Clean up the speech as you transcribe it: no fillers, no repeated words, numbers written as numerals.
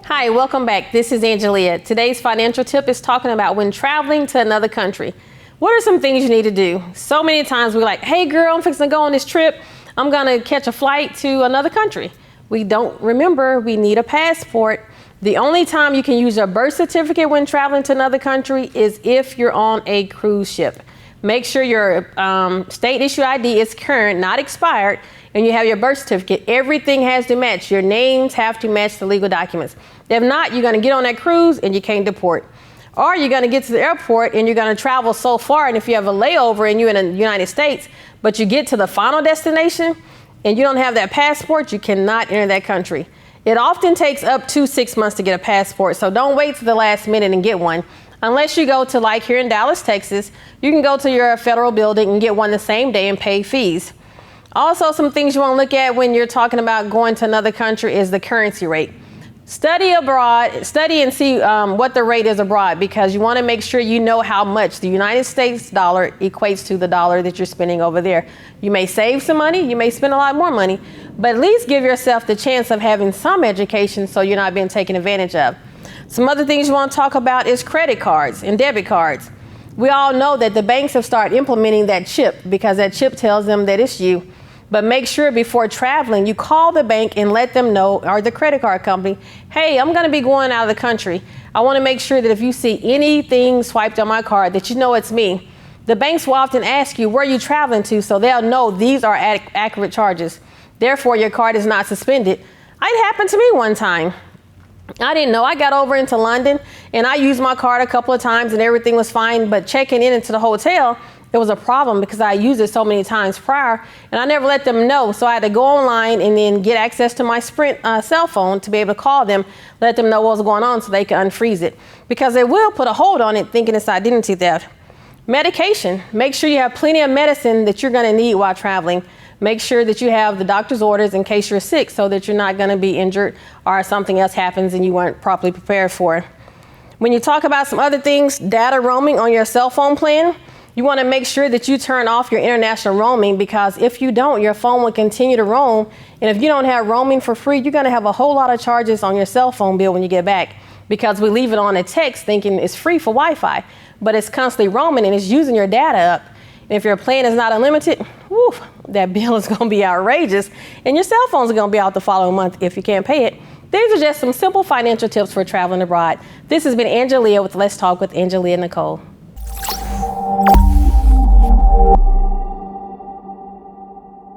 Hi, welcome back. This is Angelia. Today's financial tip is talking about when traveling to another country. What are some things you need to do? So many times we're like, hey girl, I'm fixing to go on this trip. I'm gonna catch a flight to another country. We don't remember we need a passport. The only time you can use your birth certificate when traveling to another country is if you're on a cruise ship. Make sure your state issue ID is current, not expired, and you have your birth certificate. Everything has to match. Your names have to match the legal documents. If not, you're gonna get on that cruise and you can't deport. Or you're gonna get to the airport and you're gonna travel so far, and if you have a layover and you're in the United States, but you get to the final destination and you don't have that passport, you cannot enter that country. It often takes up to 6 months to get a passport, so don't wait to the last minute and get one. Unless you go to, like here in Dallas, Texas, you can go to your federal building and get one the same day and pay fees. Also, some things you want to look at when you're talking about going to another country is the currency rate. Study and see what the rate is abroad, because you want to make sure you know how much the United States dollar equates to the dollar that you're spending over there. You may save some money, you may spend a lot more money, but at least give yourself the chance of having some education so you're not being taken advantage of. Some other things you want to talk about is credit cards and debit cards. We all know that the banks have started implementing that chip because that chip tells them that it's you. But make sure before traveling, you call the bank and let them know, or the credit card company, hey, I'm going to be going out of the country. I want to make sure that if you see anything swiped on my card, that you know it's me. The banks will often ask you, where are you traveling to? So they'll know these are accurate charges. Therefore, your card is not suspended. It happened to me one time. I didn't know. I got over into London and I used my card a couple of times and everything was fine. But checking in into the hotel, there was a problem because I used it so many times prior and I never let them know. So I had to go online and then get access to my Sprint cell phone to be able to call them, let them know what was going on so they could unfreeze it, because they will put a hold on it thinking it's identity theft. Medication. Make sure you have plenty of medicine that you're going to need while traveling. Make sure that you have the doctor's orders in case you're sick so that you're not going to be injured or something else happens and you weren't properly prepared for it. When you talk about some other things, data roaming on your cell phone plan, you want to make sure that you turn off your international roaming, because if you don't, your phone will continue to roam. And if you don't have roaming for free, you're going to have a whole lot of charges on your cell phone bill when you get back, because we leave it on a text thinking it's free for Wi-Fi, but it's constantly roaming and it's using your data up. And if your plan is not unlimited, whew, that bill is going to be outrageous, and your cell phones are going to be out the following month if you can't pay it. These are just some simple financial tips for traveling abroad. This has been Angelia with Let's Talk with Angelia Nicole.